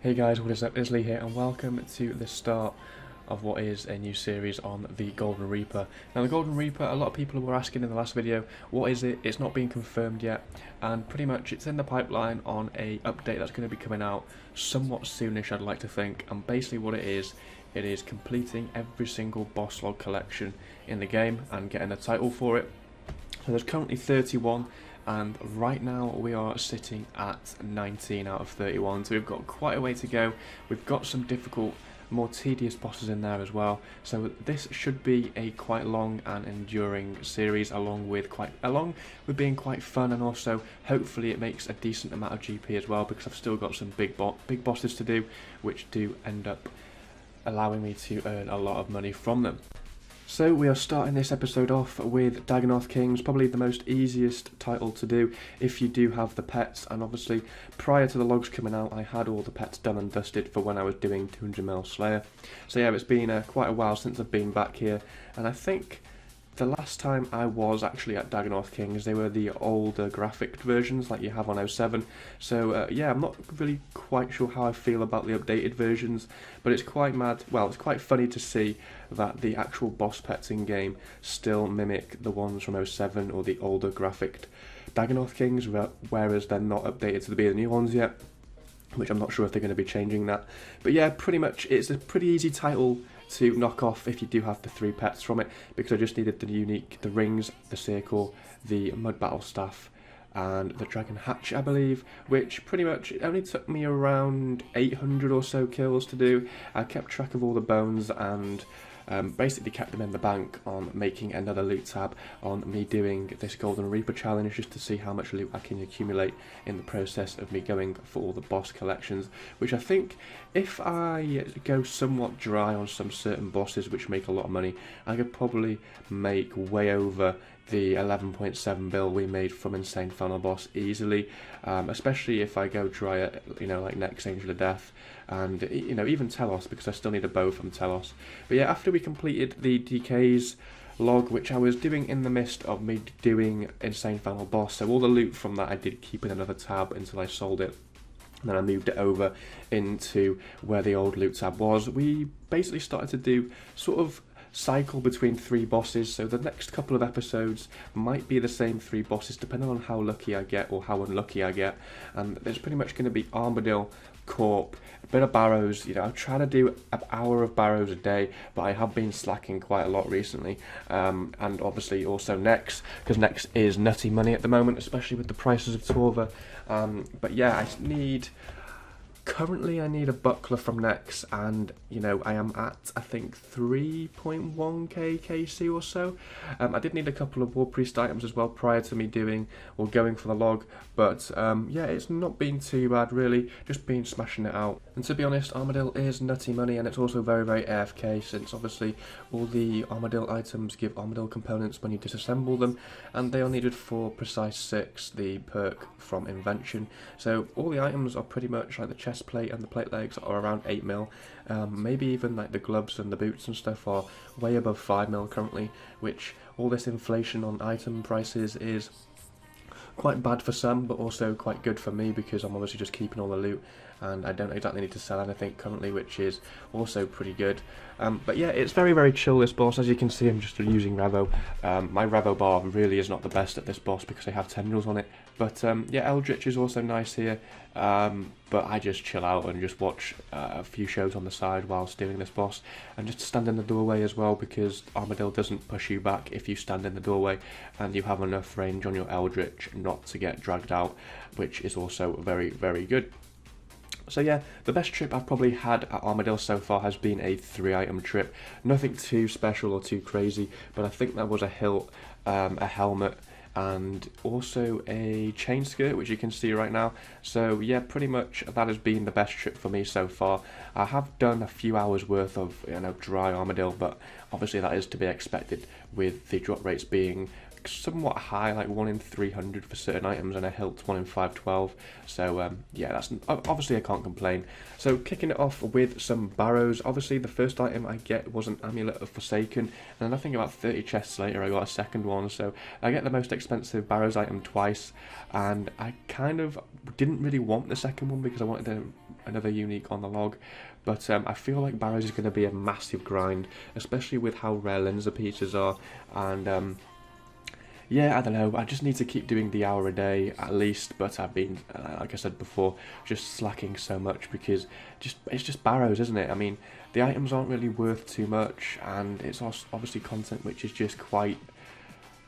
Hey guys, what is up? It's Lee here and welcome to the start of what is a new series on the Golden Reaper. Now the Golden Reaper, a lot of people were asking in the last video, what is it? It's not been confirmed yet, and pretty much it's in the pipeline on a update that's going to be coming out somewhat soonish, I'd like to think. And basically what it is completing every single boss log collection in the game and getting a title for it. So there's currently 31, and right now we are sitting at 19 out of 31, so we've got quite a way to go. We've got some difficult, more tedious bosses in there as well, so this should be a quite long and enduring series, along with being quite fun, and also hopefully it makes a decent amount of GP as well, because I've still got some big bosses to do, which do end up allowing me to earn a lot of money from them. So we are starting this episode off with Daganoth Kings, probably the most easiest title to do if you do have the pets, and obviously prior to the logs coming out I had all the pets done and dusted for when I was doing 200ml Slayer. So yeah, it's been quite a while since I've been back here, and I think the last time I was actually at Daganoth Kings, they were the older graphic versions like you have on 07. So yeah, I'm not really quite sure how I feel about the updated versions, but it's quite mad. Well, it's quite funny to see that the actual boss pets in game still mimic the ones from 07 or the older graphic Daganoth Kings, whereas they're not updated to be the new ones yet, which I'm not sure if they're going to be changing that. But yeah, pretty much it's a pretty easy title to knock off if you do have the 3 pets from it, because I just needed the rings, the circle, the mud battle staff, and the dragon hatch, I believe, which pretty much it only took me around 800 or so kills to do. I kept track of all the bones and basically kept them in the bank on making another loot tab on me doing this Golden Reaper challenge, just to see how much loot I can accumulate in the process of me going for all the boss collections, which I think if I go somewhat dry on some certain bosses which make a lot of money, I could probably make way over the 11.7 bill we made from Insane Final Boss easily, especially if I go dry at, like next Angel of Death, and even Telos, because I still need a bow from Telos. But yeah, after we completed the DK's log, which I was doing in the midst of me doing Insane Final Boss, so all the loot from that I did keep in another tab until I sold it. And then I moved it over into where the old loot tab was. We basically started to do sort of cycle between 3 bosses, so the next couple of episodes might be the same 3 bosses depending on how lucky I get or how unlucky I get. And there's pretty much going to be Armadyl, Corp, a bit of Barrows. I'm trying to do an hour of Barrows a day, but I have been slacking quite a lot recently, and obviously also Nex, because Nex is nutty money at the moment, especially with the prices of Torva. But yeah, currently I need a buckler from Nex, and I am at, I think, 3.1k KC or so. I did need a couple of War Priest items as well prior to me doing or going for the log, but yeah, it's not been too bad really, just been smashing it out. And to be honest, Armadyl is nutty money, and it's also very, very AFK, since obviously all the Armadyl items give Armadyl components when you disassemble them, and they are needed for Precise 6, the perk from Invention. So all the items are pretty much like the chest plate and the plate legs are around 8 mil, maybe even like the gloves and the boots and stuff are way above 5 mil currently, which all this inflation on item prices is quite bad for some, but also quite good for me, because I'm obviously just keeping all the loot and I don't exactly need to sell anything currently, which is also pretty good. But yeah, it's very, very chill, this boss. As you can see, I'm just using Revo. My Revo bar really is not the best at this boss because I have tendrils on it, but yeah, Eldritch is also nice here, but I just chill out and just watch a few shows on the side whilst doing this boss, and just stand in the doorway as well, because Armadyl doesn't push you back if you stand in the doorway, and you have enough range on your Eldritch not to get dragged out, which is also very, very good. So yeah, the best trip I've probably had at Armadyl so far has been a 3-item trip. Nothing too special or too crazy, but I think that was a hilt, a helmet, and also a chain skirt, which you can see right now. So yeah, pretty much that has been the best trip for me so far. I have done a few hours worth of dry Armadyl, but obviously that is to be expected with the drop rates being somewhat high, like 1 in 300 for certain items, and a hilt 1 in 512. So yeah, that's obviously I can't complain. So kicking it off with some Barrows. Obviously the first item I get was an Amulet of Forsaken, and I think about 30 chests later I got a second one. So I get the most expensive Barrows item twice, and I kind of didn't really want the second one because I wanted to another unique on the log. But I feel like Barrows is going to be a massive grind, especially with how rare Linzer pieces are. And yeah, I don't know, I just need to keep doing the hour a day at least, but I've been, like I said before, just slacking so much because it's just Barrows, isn't it? I mean, the items aren't really worth too much, and it's obviously content which is just quite,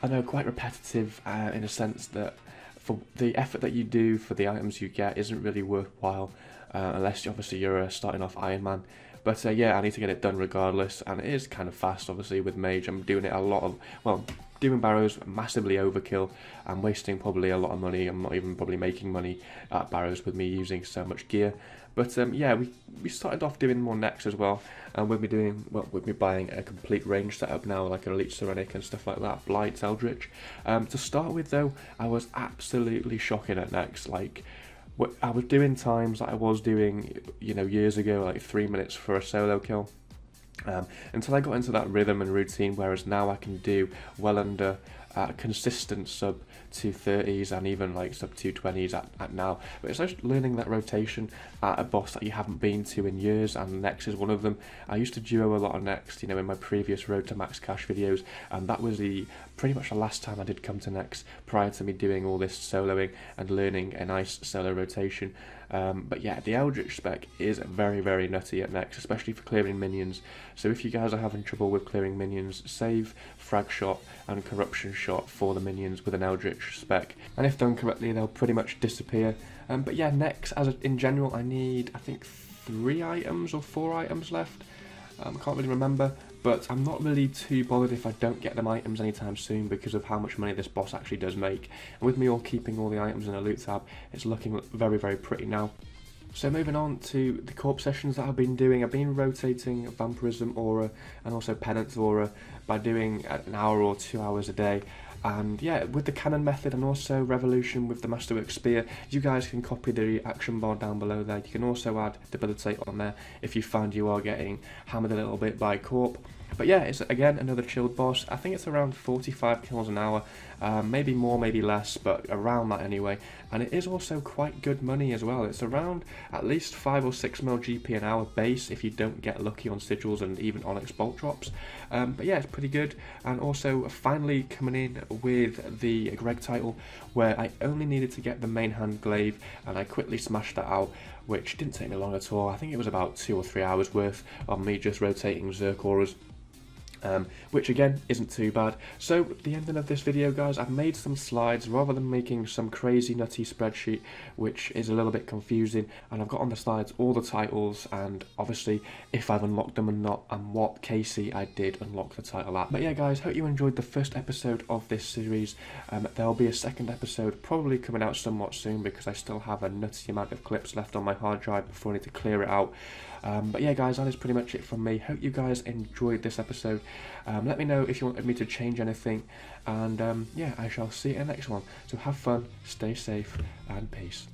I don't know, quite repetitive in a sense that for the effort that you do for the items you get isn't really worthwhile, unless obviously you're starting off Iron Man. But yeah, I need to get it done regardless, and it is kind of fast obviously with Mage. I'm doing it a lot of, well, doing Barrows massively overkill. I'm wasting probably a lot of money. I'm not even probably making money at Barrows with me using so much gear. But yeah, we started off doing more necks as well, and we'll be buying a complete range setup now, like an Elite Serenic and stuff like that, Blights, Eldritch. To start with though, I was absolutely shocking at necks. Like, I was doing times that I was doing, you know, years ago, like 3 minutes for a solo kill. Until I got into that rhythm and routine, whereas now I can do well under consistent sub 230s and even like sub 220s at now. But it's just learning that rotation at a boss that you haven't been to in years, and Nex is one of them. I used to duo a lot of Nex, you know, in my previous Road to Max Cash videos, and that was pretty much the last time I did come to Nex prior to me doing all this soloing and learning a nice solo rotation. But yeah, the Eldritch spec is very, very nutty at Nex, especially for clearing minions. So if you guys are having trouble with clearing minions, save Frag Shot and Corruption Shot for the minions with an Eldritch spec, and if done correctly they'll pretty much disappear. But yeah, Nex in general, I need, I think, 3 items or 4 items left. I can't really remember, but I'm not really too bothered if I don't get them items anytime soon because of how much money this boss actually does make. And with me all keeping all the items in a loot tab, it's looking very, very pretty now. So moving on to the Corp sessions that I've been doing, I've been rotating Vampirism Aura and also Penance Aura by doing an hour or 2 hours a day. And yeah, with the cannon method and also Revolution with the Masterwork Spear, you guys can copy the action bar down below there. You can also add Debilitate on there if you find you are getting hammered a little bit by Corp. But yeah, it's again another chilled boss. I think it's around 45 kills an hour, maybe more, maybe less, but around that anyway. And it is also quite good money as well. It's around at least 5 or 6 mil GP an hour base if you don't get lucky on sigils and even Onyx bolt drops. But yeah, it's pretty good. And also finally coming in with the Greg title, where I only needed to get the main hand glaive, and I quickly smashed that out, which didn't take me long at all. I think it was about 2 or 3 hours worth of me just rotating Zerk auras. Which again isn't too bad. So at the ending of this video, guys, I've made some slides rather than making some crazy nutty spreadsheet which is a little bit confusing, and I've got on the slides all the titles and obviously if I've unlocked them or not and what KC I did unlock the title at. But yeah guys, hope you enjoyed the first episode of this series. There'll be a second episode probably coming out somewhat soon because I still have a nutty amount of clips left on my hard drive before I need to clear it out. But yeah guys, that is pretty much it from me. Hope you guys enjoyed this episode. Let me know if you wanted me to change anything, and yeah, I shall see you in the next one. So have fun, stay safe, and peace.